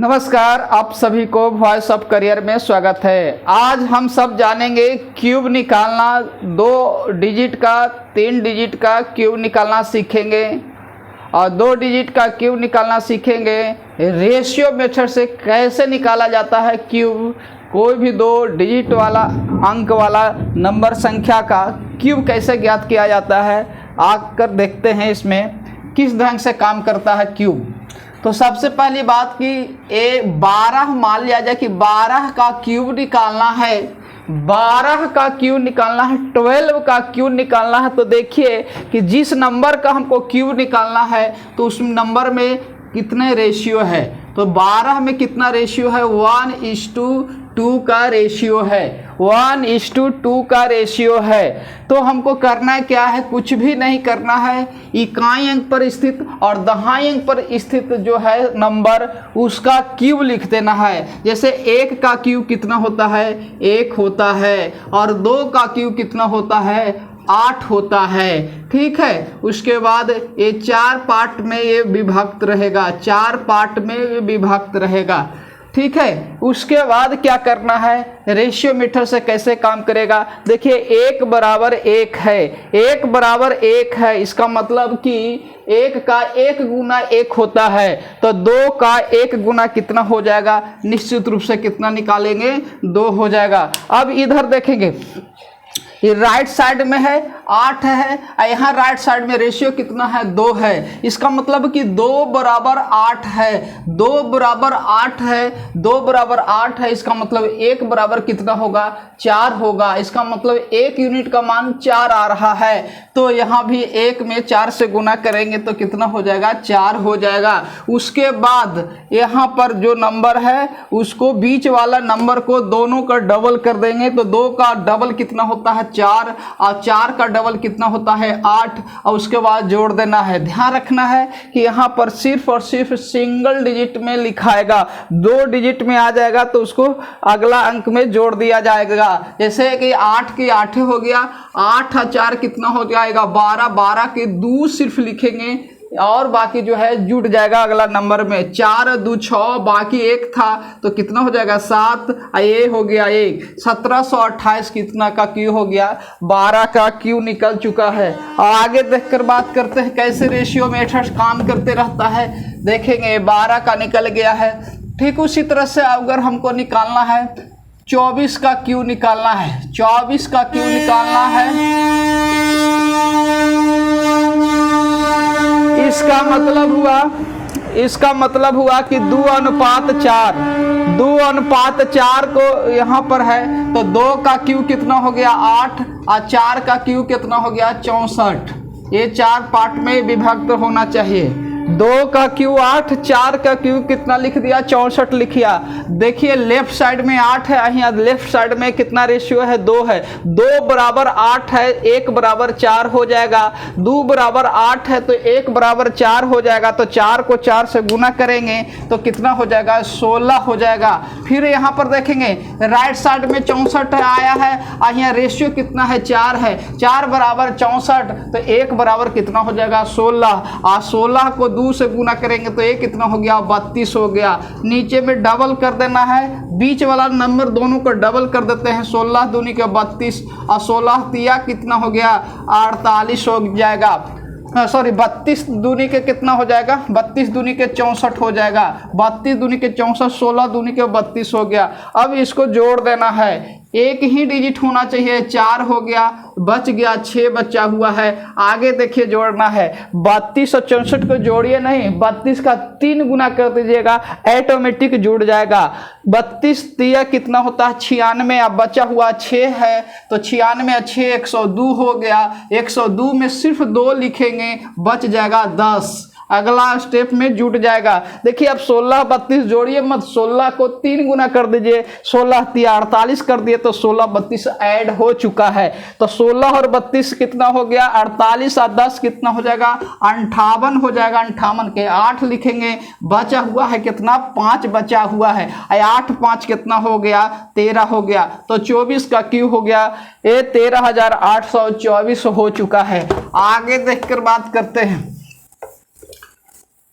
नमस्कार, आप सभी को वॉइस ऑफ करियर में स्वागत है। आज हम सब जानेंगे क्यूब निकालना, 2 डिजिट का 3 डिजिट का क्यूब निकालना सीखेंगे और 2 डिजिट का क्यूब निकालना सीखेंगे। रेशियो मेथड से कैसे निकाला जाता है क्यूब, कोई भी 2 डिजिट वाला अंक वाला नंबर संख्या का क्यूब कैसे ज्ञात किया जाता है, आकर देखते हैं इसमें किस ढंग से काम करता है क्यूब। तो सबसे पहली बात कि 12 मान लिया जाए कि 12 का क्यूब निकालना है, 12 का क्यूब निकालना है, 12 का क्यूब निकालना है। तो देखिए कि जिस नंबर का हमको क्यूब निकालना है तो उस नंबर में कितने रेशियो है। तो 12 में कितना रेशियो है, 1:2 का रेशियो है, 1:2 का रेशियो है। तो हमको करना क्या है, कुछ भी नहीं करना है। इकाई अंक पर स्थित और दहाई अंक पर स्थित जो है नंबर, उसका क्यूब लिख देना है। जैसे 1 का क्यूब कितना होता है, 1 होता है, और 2 का क्यूब कितना होता है, 8 होता है। ठीक है, उसके बाद ये 4 पार्ट में ये विभक्त रहेगा, 4 पार्ट में विभक्त रहेगा। ठीक है, उसके बाद क्या करना है, रेशियो मीटर से कैसे काम करेगा। देखिए 1 बराबर 1 है, 1 बराबर 1 है, इसका मतलब कि 1 का 1 गुना 1 होता है। तो 2 का 1 गुना कितना हो जाएगा, निश्चित रूप से कितना निकालेंगे, 2 हो जाएगा। अब इधर देखेंगे, ये राइट साइड में है 8 है, यहाँ राइट साइड में रेशियो कितना है, 2 है। इसका मतलब कि 2 बराबर 8 है, 2 बराबर 8 है, 2 बराबर 8 है। इसका मतलब 1 बराबर कितना होगा, 4 होगा। इसका मतलब 1 यूनिट का मान 4 आ रहा है। तो यहाँ भी 1 में 4 से गुना करेंगे तो कितना हो जाएगा, 4 हो जाएगा। उसके बाद यहाँ पर जो नंबर है उसको बीच वाला नंबर को दोनों का डबल कर देंगे। तो 2 का डबल कितना होता है, 4, और 4 का डबल कितना होता है, 8, और उसके बाद जोड़ देना है। ध्यान रखना है कि यहाँ पर सिर्फ और सिर्फ सिंगल डिजिट में लिखाएगा, 2 डिजिट में आ जाएगा तो उसको अगला अंक में जोड़ दिया जाएगा। जैसे कि 8 की 8 हो गया, 8 और 4 कितना हो जाएगा, 12, 12 के 2 सिर्फ लिखेंगे और बाकी जो है जुड़ जाएगा अगला नंबर में। 4 2 6, बाकी 1 था तो कितना हो जाएगा, 7, ये हो गया 1, 1728 कितना का क्यू हो गया, 12 का क्यू निकल चुका है। आगे देखकर बात करते हैं कैसे रेशियो मेथड काम करते रहता है। देखेंगे 12 का निकल गया है। ठीक उसी तरह से अगर हमको निकालना है 24 का क्यू निकालना है, 24 का क्यू निकालना है, इसका मतलब हुआ कि 2:4, 2:4 को यहाँ पर है। तो 2 का क्यू कितना हो गया, 8, और 4 का क्यू कितना हो गया, 64। ये 4 पार्ट में विभक्त होना चाहिए। 2 का क्यू 8, 4 का क्यू कितना लिख दिया, 64 लिखिया। देखिए लेफ्ट साइड में 8 है, यहाँ लेफ्ट साइड में कितना रेशियो है, 2 है। 2 बराबर 8 है, 1 बराबर 4 हो जाएगा। 2 बराबर 8 है तो 1 बराबर 4 हो जाएगा। तो 4 को 4 से गुना करेंगे तो कितना हो जाएगा, 16 हो जाएगा। फिर यहाँ पर देखेंगे राइट साइड में 64 आया है, और यहाँ रेशियो कितना है, 4 है। 4 बराबर 64 तो 1 बराबर कितना हो जाएगा, 16, और 16 को 2 से गुना करेंगे तो ये कितना हो गया, 32 हो गया। नीचे में डबल कर देना है, बीच वाला नंबर दोनों को डबल कर देते हैं। 16 दूनी के 32 और 16 तिया कितना हो गया, 48 हो जाएगा। सॉरी 32 दूनी के कितना हो जाएगा, 32 दूनी के 64 हो जाएगा। 32 दूनी के 64, 16 दूनी के 32 हो गया। अब इसको जोड़ देना है, एक ही डिजिट होना चाहिए, 4 हो गया, बच गया 6 बचा हुआ है। आगे देखिए जोड़ना है, 32 और 64 को जोड़िए नहीं, 32 का 3 गुना कर दीजिएगा, ऑटोमेटिक जुड़ जाएगा। 32 तिया कितना होता है, 96, अब बचा हुआ 6 है तो 96 और 6 102 हो गया। 102 में सिर्फ 2 लिखेंगे, बच जाएगा 10। अगला स्टेप में जुट जाएगा। देखिए अब 16 32 जोड़िए मत, 16 को 3 गुना कर दीजिए, 16 तिया 48 कर दिए तो 16 32 ऐड हो चुका है। तो 16 और 32 कितना हो गया, 48 और 10 कितना हो जाएगा, 58 हो जाएगा। 58 के 8 लिखेंगे, बचा हुआ है कितना, 5 बचा हुआ है। 8 5 कितना हो गया, 13 हो गया। तो 24 का क्यू हो गया, ये 13,824 हो चुका है। आगे देखकर बात करते हैं।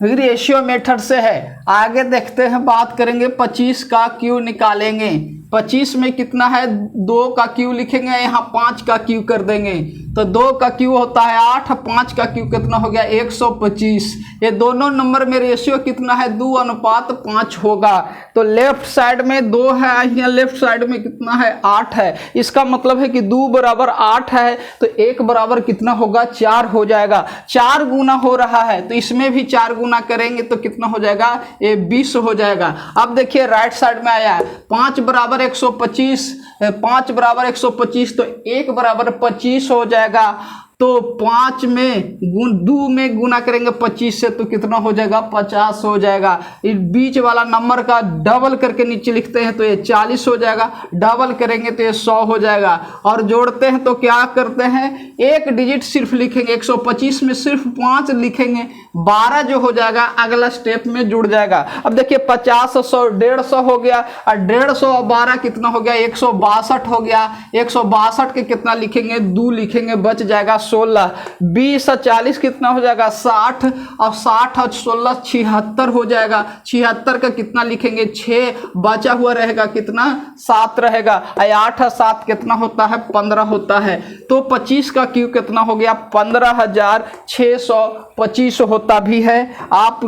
रेशियो मेथड से है। आगे देखते हैं, बात करेंगे 25 का क्यू निकालेंगे। 25 में कितना है, 2 का क्यू लिखेंगे, यहाँ 5 का क्यू कर देंगे तो 2 का क्यू होता है 8, 5 का क्यू कितना हो गया 125। ये दोनों नंबर में रेशियो कितना है 2:5 होगा। तो लेफ्ट साइड में 2 है, यहाँ लेफ्ट साइड में कितना है 8 है। इसका मतलब है कि 2 बराबर 8 है तो 1 बराबर कितना होगा 4 हो जाएगा। 4 गुना हो रहा है तो इसमें भी 4 गुना करेंगे तो कितना हो जाएगा, ये 20 हो जाएगा। अब देखिए राइट साइड में आया है 5 बराबर 125, 5 बराबर 125 तो 1 बराबर 25 हो जाएगा। तो 5 में 2 में गुना करेंगे 25 से तो कितना हो जाएगा 50 हो जाएगा। इस बीच वाला नंबर का डबल करके नीचे लिखते हैं तो ये 40 हो जाएगा, डबल करेंगे तो ये 100 हो जाएगा। और जोड़ते हैं तो क्या करते हैं, एक डिजिट सिर्फ लिखेंगे, 125 में सिर्फ 5 लिखेंगे, 12 जो हो जाएगा अगला स्टेप में जुड़ जाएगा। अब देखिए 50, 100, 150 हो गया और 150 और 12 कितना हो गया 162 हो गया। 162 के कितना लिखेंगे 2 लिखेंगे, बच जाएगा 16। 20 और 40 कितना हो जाएगा 60 और 60 और 16 76 हो जाएगा। 76 का कितना लिखेंगे 6, बचा हुआ रहेगा कितना 7 रहेगा। 8 और 7 कितना होता है 15 होता है। तो 25 का क्यू कितना हो गया 15,625 होता भी है। आप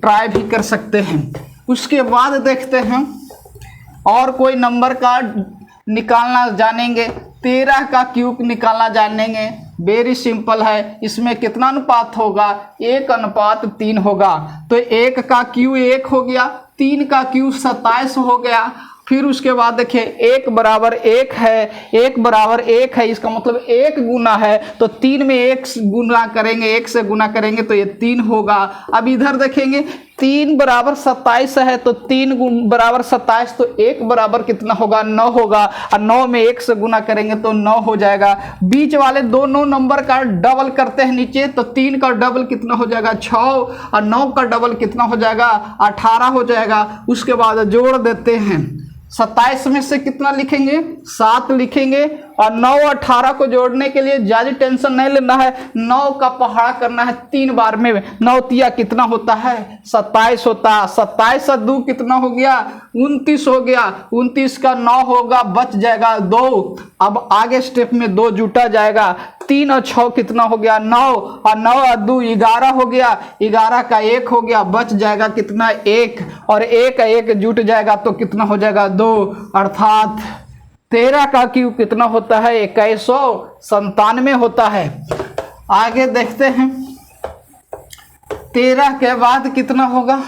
ट्राई भी कर सकते हैं। उसके बाद देखते हैं और कोई नंबर का निकालना जानेंगे। 13 का क्यूब निकालना जानेंगे। वेरी सिंपल है। इसमें कितना अनुपात होगा 1:3 होगा। तो 1 का क्यू 1 हो गया, 3 का क्यू 27 हो गया। फिर उसके बाद देखिए 1 बराबर 1 है, 1 बराबर 1 है, इसका मतलब 1 गुना है तो 3 में 1 गुना करेंगे, 1 से गुना करेंगे तो ये 3 होगा। अब इधर देखेंगे 3 बराबर 27 है तो 3 बराबर 27 तो 1 बराबर कितना होगा 9 होगा और 9 में 1 से गुना करेंगे तो 9 हो जाएगा। बीच वाले दोनों नंबर का डबल करते हैं नीचे तो 3 का डबल कितना हो जाएगा 6 और 9 का डबल कितना हो जाएगा 18 हो जाएगा। उसके बाद जोड़ देते हैं। 27 में से कितना लिखेंगे 7 लिखेंगे और 9 और 18 को जोड़ने के लिए ज़्यादा टेंशन नहीं लेना है। 9 का पहाड़ा करना है 3 बार में। 9 तिया कितना होता है 27 होता है। 27 और 2 कितना हो गया 29 हो गया। 29 का 9 होगा, बच जाएगा 2। अब आगे स्टेप में 2 जुटा जाएगा। 3 और 6 कितना हो गया 9 और 9 और 2 11 हो गया। 11 का 1 हो गया, बच जाएगा कितना 1 और 1 जुट जाएगा तो कितना हो जाएगा 2। अर्थात 13 का क्यूब कितना होता है 2197 होता है। आगे देखते हैं 13 के बाद कितना होगा।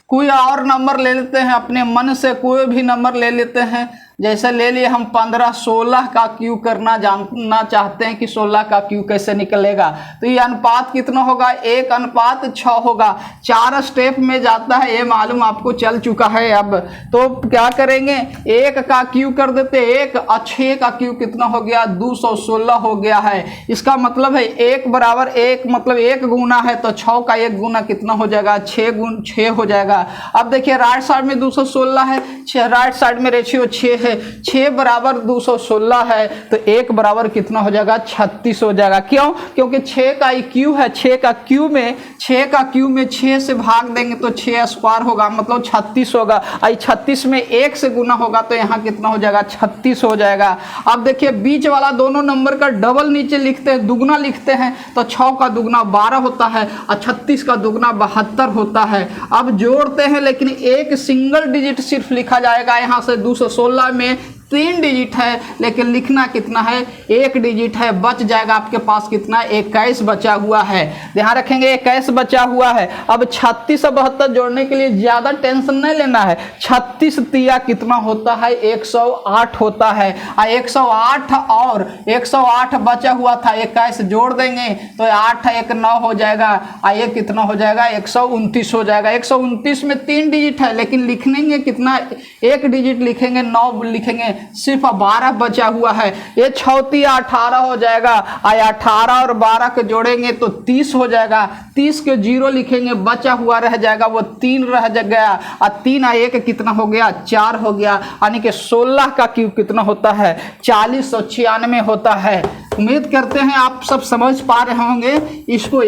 कोई और नंबर ले लेते हैं, अपने मन से कोई भी नंबर ले लेते हैं। जैसे ले लिए हम 15, 16 का क्यू करना जानना चाहते हैं कि 16 का क्यू कैसे निकलेगा। तो ये अनुपात कितना होगा 1:6 होगा। 4 स्टेप में जाता है, ये मालूम आपको चल चुका है। अब तो क्या करेंगे 1 का क्यू कर देते 1 और 6 का क्यू कितना हो गया 216 हो गया है। इसका मतलब है 1 बराबर 1 मतलब 1 गुना है तो 6 का 1 गुना कितना हो जाएगा 6 हो जाएगा। अब देखिए राइट साइड में 216 है, राइट साइड में रेशियो 6 है। 6 बराबर 216 है तो 1 बराबर कितना हो जाएगा 36 हो जाएगा। क्यों? क्योंकि 6 का क्यू है। 6 का क्यू में 6 से भाग देंगे तो 6 स्क्वायर होगा, मतलब 36 होगा। 36 में 1 से गुना होगा तो यहाँ कितना हो जाएगा 36 हो जाएगा। अब देखिए बीच वाला दोनों नंबर का डबल नीचे लिखते हैं, दुगना लिखते हैं तो 6 का दुगना 12 होता है और 36 का दुगना 72 होता है। अब जोड़ते हैं लेकिन एक सिंगल डिजिट सिर्फ लिखा जाएगा। यहाँ से 216 में 3 डिजिट है लेकिन लिखना कितना है 1 डिजिट है। बच जाएगा आपके पास कितना 21 बचा हुआ है। ध्यान रखेंगे 21 बचा हुआ है। अब 36 और 72 जोड़ने के लिए ज़्यादा टेंशन नहीं लेना है। 36 तिया कितना होता है 108 होता है। 108 और 108 बचा हुआ था 21 जोड़ देंगे तो 8 1 9 हो जाएगा। ये कितना हो जाएगा 129 हो जाएगा। 129 में 3 डिजिट है लेकिन लिखेंगे कितना 1 डिजिट लिखेंगे 9 लिखेंगे, सिर्फ 12 बचा हुआ है। ये 6 18 हो जाएगा। 18 और 12 को जोड़ेंगे तो 30 हो जाएगा। 30 के 0 लिखेंगे, बचा हुआ रह जाएगा वो 3 रह गया और 3 और 1 कितना हो गया 4 हो गया। यानी कि 16 का क्यूब कितना होता है 4096 होता है। उम्मीद करते हैं आप सब समझ पा रहे होंगे। इसको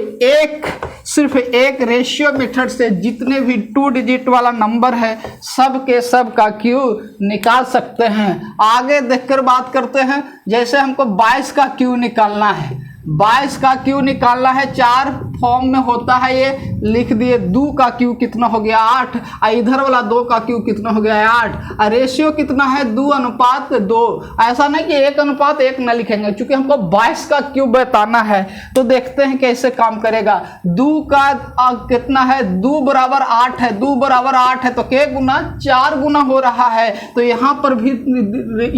सिर्फ एक रेशियो मेथड से जितने भी 2 डिजिट वाला नंबर है सब के सब का क्यू निकाल सकते हैं। आगे देखकर बात करते हैं। जैसे हमको 22 का क्यू निकालना है, 22 का क्यू निकालना है, 4 फॉर्म में होता है, ये लिख दिए। 2 का क्यू कितना हो गया 8, और इधर वाला 2 का क्यू कितना हो गया 8, और रेशियो कितना है 2:2। ऐसा नहीं कि 1:1 न लिखेंगे, क्योंकि हमको 22 का क्यू बताना है। तो देखते हैं कैसे काम करेगा। 2 का कितना है, 2 बराबर 8 है, 2 बराबर 8 है तो क्या गुना 4 गुना हो रहा है। तो यहाँ पर भी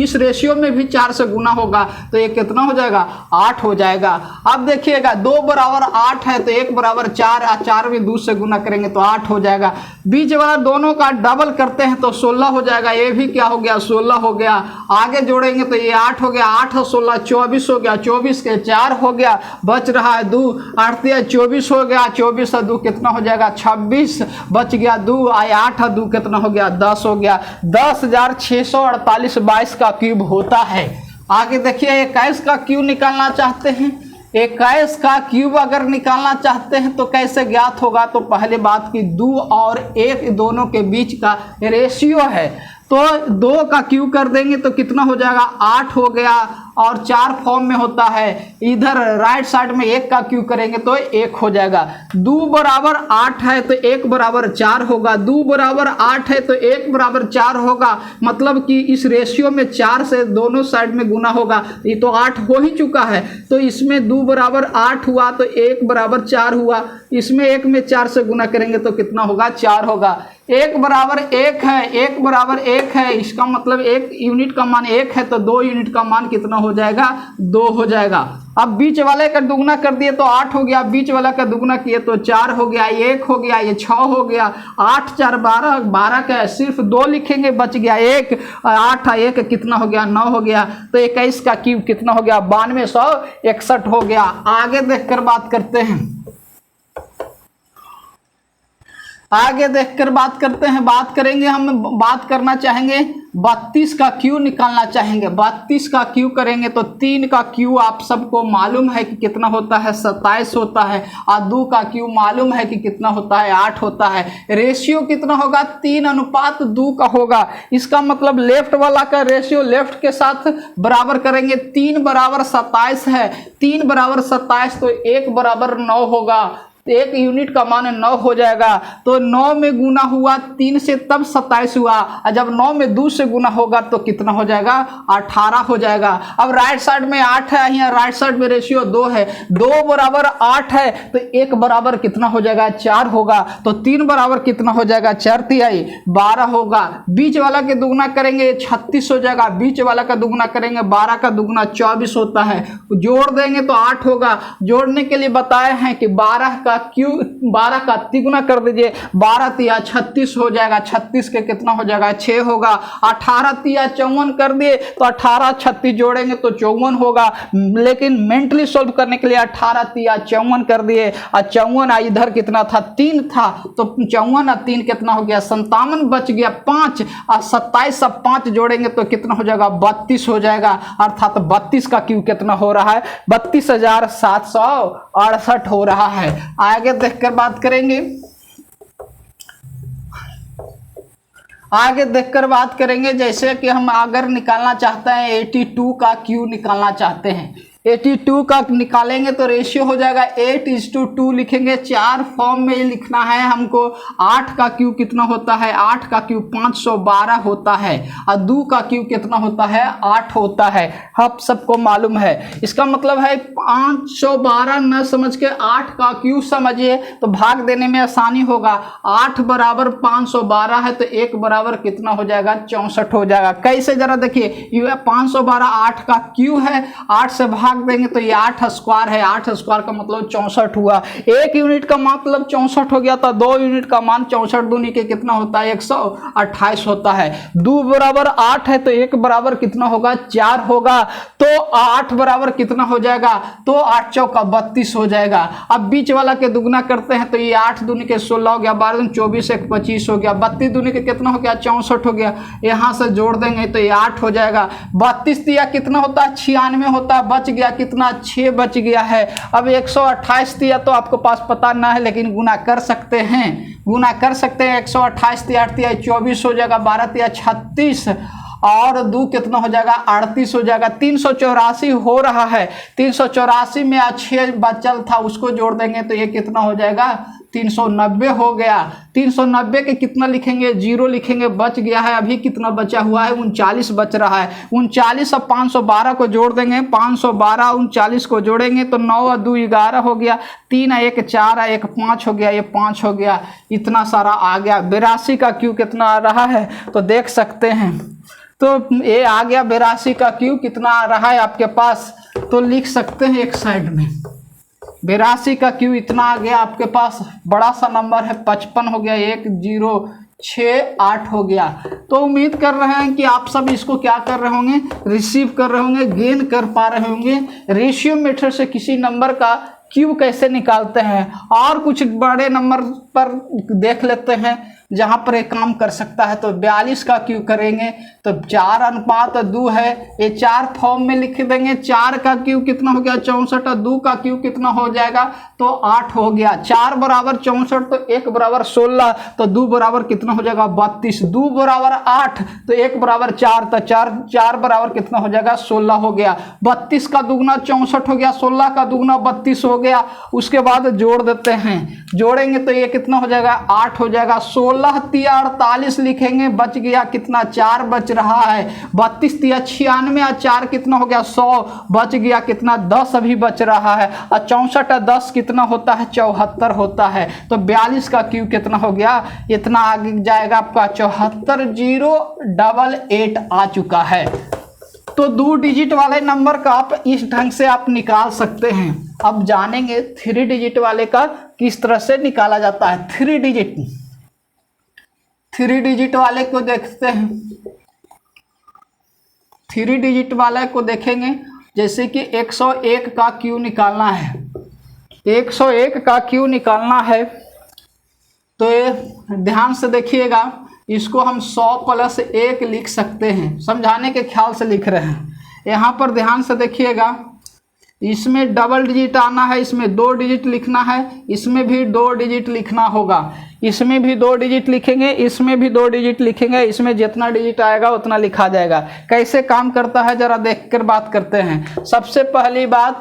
इस रेशियो में भी 4 से गुना होगा, तो ये कितना हो जाएगा 8 हो जाएगा। अब देखिएगा 2 बराबर 8 है तो 1 बराबर 4, 4 में 2 से गुना करेंगे तो 8 हो जाएगा। बीच वाला दोनों का डबल करते हैं तो 16 हो जाएगा। ये भी क्या हो गया 16 हो गया। आगे जोड़ेंगे तो ये 8 हो गया, 8 और 16 24 हो गया, 24 के 4 हो गया, बच रहा है 2, 8 24 हो गया, 24 और 2 कितना हो जाएगा 26, बच गया 2, 8 और 2 कितना हो गया 10 हो गया। 10,648 22 का क्यूब होता है। आगे देखिए 21 का क्यूब निकालना चाहते हैं। 21 का क्यूब अगर निकालना चाहते हैं तो कैसे ज्ञात होगा। तो पहले बात की 2 और 1 दोनों के बीच का रेशियो है, तो 2 का क्यूब कर देंगे तो कितना हो जाएगा 8 हो गया, और 4 फॉर्म में होता है। इधर राइट साइड में 1 का क्यूब करेंगे तो 1 हो जाएगा। 2 बराबर 8 है तो 1 बराबर 4 होगा। 2 बराबर 8 है तो 1 बराबर 4 होगा, मतलब कि इस रेशियो में 4 से दोनों साइड में गुना होगा। ये तो 8 हो ही चुका है, तो इसमें 2 बराबर 8 हुआ तो 1 बराबर 4 हुआ। इसमें 1 में 4 से गुना करेंगे तो कितना होगा 4 होगा। 1 बराबर 1 है, 1 बराबर 1 है, इसका मतलब 1 यूनिट का मान 1 है तो 2 यूनिट का मान कितना हो जाएगा 2 हो जाएगा। अब बीच वाले का दुगना कर दिए तो 8 हो गया, बीच वाला का दुगना किए तो 4 हो गया, 1 हो गया, ये 6 हो गया, 8 4 12, 12 का सिर्फ 2 लिखेंगे, बच गया 1, 8 1 कितना हो गया 9 हो गया। तो 21 का क्यूब कितना हो गया 9261 हो गया। आगे देखकर बात करते हैं। आगे देखकर बात करते हैं। बात करेंगे, हम बात करना चाहेंगे 32 का क्यू निकालना चाहेंगे। 32 का क्यू करेंगे तो 3 का क्यू आप सबको मालूम है कि कितना होता है 27 होता है, और 2 का क्यू मालूम है कि कितना होता है 8 होता है। रेशियो कितना होगा 3:2 का होगा। इसका मतलब लेफ्ट वाला का रेशियो लेफ्ट के साथ बराबर करेंगे। 3 बराबर 27 है, 3 बराबर 27 तो 1 बराबर 9 होगा, 1 यूनिट का मान 9 हो जाएगा। तो 9 में गुना हुआ 3 से तब 27 हुआ, और जब 9 में 2 से गुना होगा तो कितना हो जाएगा 18 हो जाएगा। अब राइट साइड में 8 है, यहाँ राइट साइड में रेशियो 2 है, 2 बराबर 8 है तो 1 बराबर कितना हो जाएगा 4 होगा। तो 3 बराबर कितना हो जाएगा 4 तिहाई 12 होगा। बीच वाला के दुगना करेंगे 36 हो जाएगा, बीच वाला का दुगना करेंगे 12 का दुगना 24 होता है, जोड़ देंगे तो 8 होगा। जोड़ने के लिए बताए हैं कि 12 का क्यू 12 का तिगुना कर दीजिए, 12 तिया 36 हो जाएगा, 36 के कितना हो जाएगा 6 होगा। 18 तिया 54 कर दिए तो 18 36 जोड़ेंगे तो 54 होगा, लेकिन मेंटली सोल्व करने के लिए 18 तिया 54 कर दिए, और 54 इधर कितना था 3 था, तो 54 और 3 कितना हो गया 57 बच गया 5, और 27 और 5 जोड़ेंगे तो कितना हो जाएगा 32 हो जाएगा। अर्थात 32 का क्यू कितना हो रहा है 32,768 हो रहा है। आगे देखकर बात करेंगे। आगे देखकर बात करेंगे जैसे कि हम अगर निकालना चाहते हैं 82 का क्यू निकालना चाहते हैं। 82 का निकालेंगे तो रेशियो हो जाएगा 8:2 लिखेंगे। 4 फॉर्म में लिखना है हमको। 8 का क्यू कितना होता है 8 का क्यू 512 होता है, और 2 का क्यू कितना होता है 8 होता है। आप सबको मालूम है। इसका मतलब है 512 न समझ के 8 का क्यू समझिए तो भाग देने में आसानी होगा। 8 बराबर 512 है तो 1 बराबर कितना हो जाएगा 64 हो जाएगा। कैसे जरा देखिए, 512 8 का क्यू है, 8 से भाग देंगे तो ये 8 स्क्वायर है, 8 स्क्वायर का मतलब 64 हुआ। 1 यूनिट का मतलब 64 हो गया था, 2 यूनिट का मान 64 दूनी के कितना होता है 128 होता है। 2 बराबर 8 है तो 1 बराबर कितना होगा 4 होगा, तो 8 बराबर कितना हो जाएगा तो 8 चौका 32 हो जाएगा। अब बीच वाला के दुगना करते हैं तो ये 8 दूनी के 16 हो गया, 12 दूनी 24 1 25 हो गया, 32 दूनी के कितना हो गया 64 हो गया। यहाँ से जोड़ देंगे तो ये 8 हो जाएगा। 32 दिया कितना होता है 96 होता है, बच गया गया कितना, 6 बच गया है। अब 128 दिया तो आपको पास पता ना है, लेकिन गुना कर सकते हैं, गुना कर सकते हैं। 128 दिया 8 दिया 24 हो जाएगा, 12 दिया 36 और 2 कितना हो जाएगा, 38 हो जाएगा। 384 हो रहा है। 384 में 6 बचल था, उसको जोड़ देंगे तो ये कितना हो जाएगा, 390 हो गया। 390 के कितना लिखेंगे, 0 लिखेंगे, बच गया है। अभी कितना बचा हुआ है, 39 बच रहा है। 39 और 512 को जोड़ देंगे, 512 39 को जोड़ेंगे तो 9 और 2 11 हो गया, 3 और 1 4 और 1 5 हो गया, ये 5 हो गया। इतना सारा आ गया। 82 का क्यू कितना आ रहा है तो देख सकते हैं। तो ये आ गया 82 का क्यू कितना आ रहा है आपके पास, तो लिख सकते हैं एक साइड में। 82 का क्यू इतना आ गया आपके पास। बड़ा सा नंबर है, 55 हो गया, 1068 हो गया। तो उम्मीद कर रहे हैं कि आप सब इसको क्या कर रहे होंगे, रिसीव कर रहे होंगे, गेन कर पा रहे होंगे। रेशियो मेथड से किसी नंबर का क्यू कैसे निकालते हैं, और कुछ बड़े नंबर पर देख लेते हैं जहां पर ये काम कर सकता है। तो 42 का क्यू करेंगे तो 4:2 है, ये 4 फॉर्म में लिख देंगे। 4 का क्यू कितना हो गया, 64 और 2 का क्यू कितना हो जाएगा, तो 8 हो गया। 4 बराबर 64 तो 1 बराबर 16 तो 2 बराबर कितना हो जाएगा, 32। 2 बराबर 8 तो 1 बराबर 4 तो 4 बराबर कितना हो जाएगा, 16 हो गया। 32 का दुगना 64 हो गया, 16 का दुगना 32 हो गया। उसके बाद जोड़ देते हैं, जोड़ेंगे तो ये कितना हो जाएगा, 8 हो जाएगा। 16 तिया 48 लिखेंगे, बच गया कितना, 4 बच रहा है। 32 तिया 96 और 4 कितना हो गया, 100 बच गया कितना, 10 अभी बच रहा है। और 64 और 10 कितना होता है, 74 होता है। तो 42 का क्यू कितना हो गया, इतना आगे जाएगा आपका 74088 आ चुका है। तो 2 डिजिट वाले नंबर का आप इस ढंग से आप निकाल सकते हैं। अब जानेंगे 3 डिजिट वाले का किस तरह से निकाला जाता है। 3 डिजिट वाले को देखते हैं। 3 डिजिट वाले को देखेंगे, जैसे कि 101 का क्यू निकालना है। 101 का क्यू निकालना है तो ये ध्यान से देखिएगा, इसको हम 100 + 1 लिख सकते हैं, समझाने के ख्याल से लिख रहे हैं। यहाँ पर ध्यान से देखिएगा, इसमें डबल डिजिट आना है, इसमें 2 डिजिट लिखना है, इसमें भी 2 डिजिट लिखना होगा। इसमें भी 2 डिजिट लिखेंगे, इसमें भी 2 डिजिट लिखेंगे। इसमें जितना डिजिट आएगा उतना लिखा जाएगा। कैसे काम करता है जरा देखकर बात करते हैं। सबसे पहली बात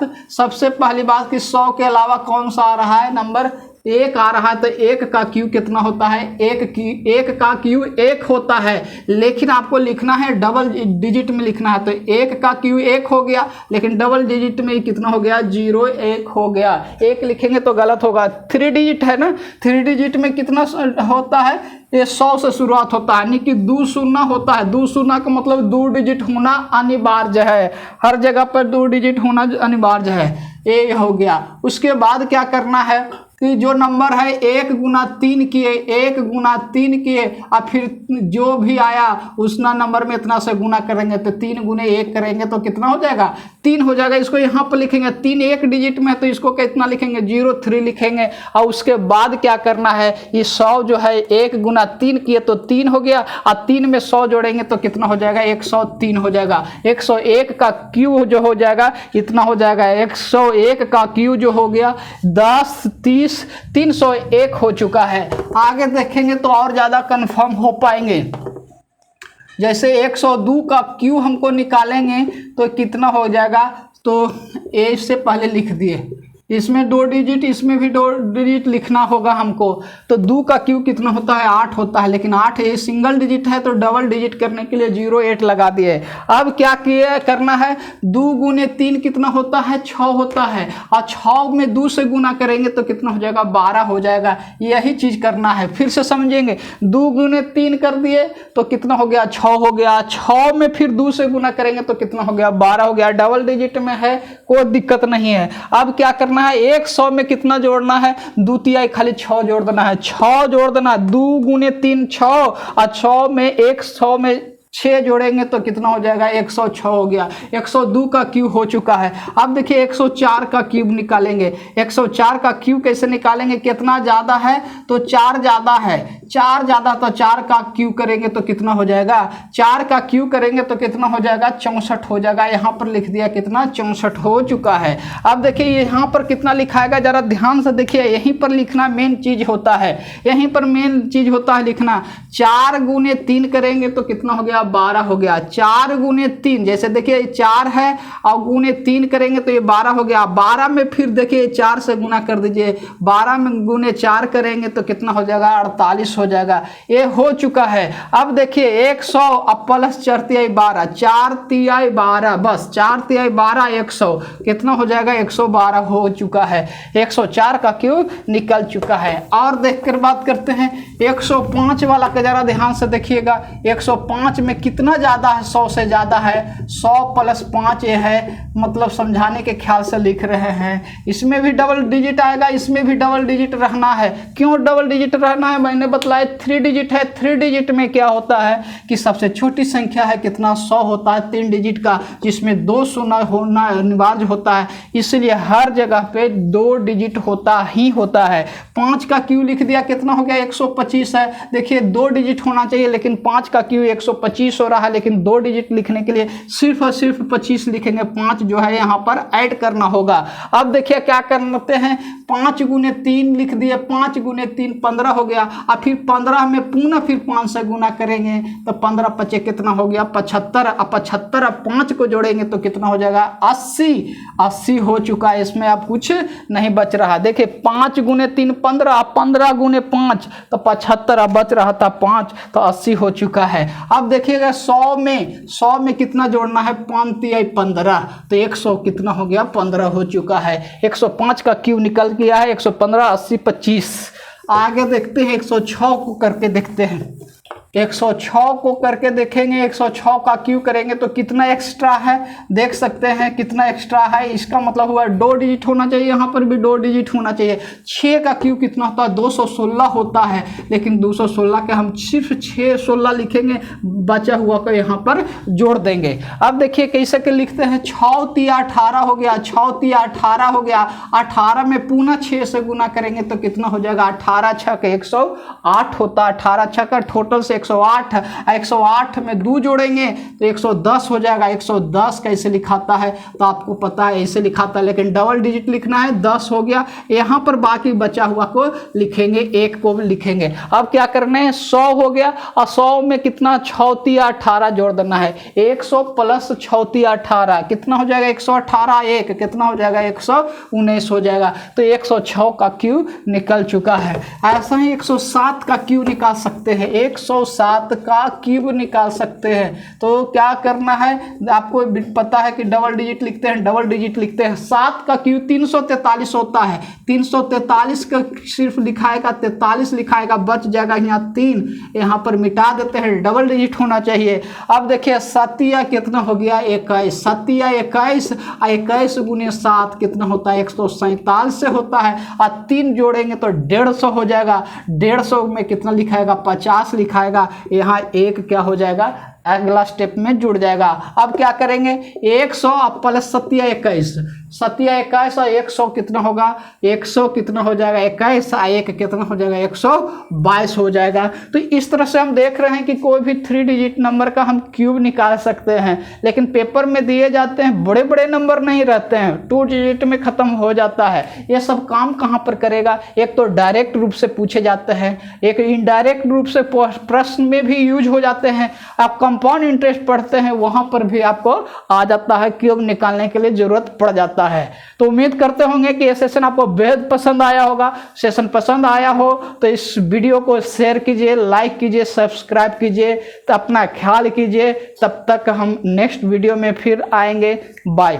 कि 100 के अलावा कौन सा आ रहा है नंबर, 1 आ रहा है। तो 1 का क्यू कितना होता है, 1 का क्यू 1 होता है, लेकिन आपको लिखना है डबल डिजिट में लिखना है। तो 1 का क्यू 1 हो गया, लेकिन डबल डिजिट में कितना हो गया, 01 हो गया। 1 लिखेंगे तो गलत होगा। 3 डिजिट है ना, 3 डिजिट में कितना होता है, ये 100 से शुरुआत होता है, यानी कि 2 शून्य होता है। 2 शून्य का मतलब 2 डिजिट होना अनिवार्य है, हर जगह पर 2 डिजिट होना अनिवार्य है। ये हो गया। उसके बाद क्या करना है कि जो नंबर है 1 × 3 किए, 1 × 3 किए, और फिर जो भी आया उस नंबर में इतना से गुना करेंगे तो 3 × 1 करेंगे तो कितना हो जाएगा, 3 हो जाएगा। इसको यहाँ पर लिखेंगे, 3 1 डिजिट में है तो इसको कितना लिखेंगे, 03 लिखेंगे। और उसके बाद क्या करना है, ये 100 जो है 1 × 3 किए तो 3 हो गया, और 3 में 100 जोड़ेंगे तो कितना हो जाएगा, 103 हो जाएगा। 101 का क्यू जो हो जाएगा इतना हो जाएगा। 101 का क्यू जो हो गया 10 30 301 हो चुका है। आगे देखेंगे तो और ज़्यादा कंफर्म हो पाएंगे। जैसे 102 का क्यू हमको निकालेंगे तो कितना हो जाएगा, तो ए से पहले लिख दिए, इसमें 2 डिजिट, इसमें भी 2 डिजिट लिखना होगा हमको। तो 2 का क्यू कितना होता है, 8 होता है, लेकिन 8 ये सिंगल डिजिट है तो डबल डिजिट करने के लिए 08 लगा दिए। अब क्या किया करना है, 2 × 3 कितना होता है, 6 होता है, और 6 में 2 से गुना करेंगे तो कितना हो जाएगा, 12 हो जाएगा। यही चीज़ करना है, फिर से समझेंगे। 2 × 3 कर दिए तो कितना हो गया, 6 हो गया। 6 में फिर 2 से गुना करेंगे तो कितना हो गया, 12 हो गया। डबल डिजिट में है, कोई दिक्कत नहीं है। अब क्या करना है, 100 में कितना जोड़ना है, 2 तिहाई खाली 6 जोड़ देना है। 6 जोड़ देना, 2 × 3 6, और 6 में 100 में 6 जोड़ेंगे तो कितना हो जाएगा 106 हो गया। 102 का क्यूब हो चुका है। अब देखिए 104 का क्यूब निकालेंगे। 104 का क्यूब कैसे निकालेंगे, कितना ज़्यादा है तो 4 ज़्यादा है, 4 ज़्यादा तो 4 का क्यूब करेंगे तो कितना हो जाएगा, 4 का क्यूब करेंगे तो कितना हो जाएगा 64 हो जाएगा। यहाँ पर लिख दिया कितना 64 हो चुका है। अब देखिए यहाँ पर कितना लिखाएगा, जरा ध्यान से देखिए, यहीं पर लिखना मेन चीज़ होता है, यहीं पर मेन चीज़ होता है लिखना। 4 गुने 3 करेंगे तो कितना हो गया 12 हो गया। 4 गुने 3, जैसे देखिए 4 है और गुने 3 करेंगे तो ये 12 हो गया। 12 में फिर देखिए 4 से गुना कर दीजिए, 12 में गुने 4 करेंगे तो कितना हो जाएगा 48 हो जाएगा। ये हो चुका है। अब देखिए 100 अब प्लस 4 तिहाई 12, 4 तिहाई 12, बस 4 तिहाई 12 100 कितना हो जाएगा 112 हो चुका है। 104 का क्यूब निकल चुका है। और देखकर बात करते हैं 105 वाला का, जरा ध्यान से देखिएगा। 105 में कितना ज़्यादा है, 100 से ज़्यादा है। 100 प्लस 5 ये है, मतलब समझाने के ख्याल से लिख रहे हैं। इसमें भी डबल डिजिट आएगा, इसमें भी डबल डिजिट रहना है। क्यों डबल डिजिट रहना है, मैंने बतलाया 3 डिजिट है। 3 डिजिट में क्या होता है कि सबसे छोटी संख्या है कितना 100 होता है 3 डिजिट का, जिसमें 2 शून्य होना अनिवार्य होता है। इसलिए हर जगह पे 2 डिजिट होता ही होता है। 5 का क्यू लिख दिया, कितना हो गया 125 है। देखिए 2 डिजिट होना चाहिए, लेकिन 5 का क्यू 125 हो रहा है, लेकिन 2 डिजिट लिखने के लिए सिर्फ और सिर्फ 25 लिखेंगे। 5 जो है यहाँ पर ऐड करना होगा। अब देखिए क्या करते हैं, 5 गुने 3 लिख दिए, 5 गुने 3 15 हो गया। और फिर 15 में पुनः फिर 5 से गुना करेंगे तो 15 पचे कितना हो गया 75। अब 75 अब 5 को जोड़ेंगे तो कितना हो जाएगा 80। 80 हो चुका है, इसमें अब कुछ नहीं बच रहा। देखिए 5 गुने 3 15, 15 गुने 5 तो 75, अब बच रहा था 5 तो 80 हो चुका है। अब देखिएगा 100 में कितना जोड़ना है, 5 तिहाई 15 तो 100 कितना हो गया 15 हो चुका है। 105 का क्यूब निकल गया है। 115 80 25। आगे देखते हैं 106 को करके देखते हैं। 106 को करके देखेंगे। 106 का क्यू करेंगे तो कितना एक्स्ट्रा है, देख सकते हैं कितना एक्स्ट्रा है। इसका मतलब हुआ 2 डिजिट होना चाहिए, यहाँ पर भी 2 डिजिट होना चाहिए। 6 का क्यू कितना होता है 216 होता है, लेकिन 216 के हम सिर्फ 616 लिखेंगे, बचा हुआ को यहाँ पर जोड़ देंगे। अब देखिए कैसे के लिखते हैं, 6 तिया 18 हो गया, 6 तिया 18 हो गया। 18 में पुनः 6 से गुना करेंगे तो कितना हो जाएगा 18 छक 108 होता है। 18 छक का टोटल से 108, 108 में 2 जोड़ेंगे तो 110 हो जाएगा। 110 कैसे लिखाता है तो आपको पता है, ऐसे लिखाता है, लेकिन डबल डिजिट लिखना है। 10 हो गया, यहाँ पर बाकी बचा हुआ को लिखेंगे, 1 को भी लिखेंगे। अब क्या करना है, 100 हो गया और 100 में कितना 6 तिया 18 जोड़ देना है। 100 प्लस 6 तिया 18 कितना हो जाएगा 118, 1 कितना हो जाएगा 119 हो जाएगा। तो 106 का क्यू निकल चुका है। ऐसा ही 107 का क्यू निकाल सकते हैं, 107 का क्यूब निकाल सकते हैं। तो क्या करना है, आपको पता है कि डबल डिजिट लिखते हैं, डबल डिजिट लिखते हैं। 7 का क्यूब 343 होता है। 343 का सिर्फ लिखाएगा, 43 लिखाएगा, बच जाएगा यहाँ 3, यहाँ पर मिटा देते हैं, डबल डिजिट होना चाहिए। अब देखिए 7 कितना हो गया 21, 7 21, 21 गुने 7 कितना होता है 147 से होता है। और 3 जोड़ेंगे तो 150 हो जाएगा। 150 में कितना लिखाएगा 50 लिखाएगा, यहाँ 1 क्या हो जाएगा अगला स्टेप में जुड़ जाएगा। अब क्या करेंगे, 100 प्लस 7 21, 7 21 और 100 कितना होगा 100 कितना हो जाएगा 21, 1 कितना हो जाएगा 122 हो जाएगा। तो इस तरह से हम देख रहे हैं कि कोई भी 3 डिजिट नंबर का हम क्यूब निकाल सकते हैं, लेकिन पेपर में दिए जाते हैं बड़े बड़े नंबर नहीं रहते हैं, 2 डिजिट में ख़त्म हो जाता है। ये सब काम कहाँ पर करेगा, एक तो डायरेक्ट रूप से पूछे जाते हैं, एक इनडायरेक्ट रूप से प्रश्न में भी यूज हो जाते हैं। आप कंपाउंड इंटरेस्ट पढ़ते हैं वहां पर भी आपको आ जाता है, क्यूब निकालने के लिए जरूरत पड़ जाता है। तो उम्मीद करते होंगे कि ये सेशन आपको बेहद पसंद आया होगा। सेशन पसंद आया हो तो इस वीडियो को शेयर कीजिए, लाइक कीजिए, सब्सक्राइब कीजिए, तो अपना ख्याल कीजिए। तब तक हम नेक्स्ट वीडियो में फिर आएंगे। बाय।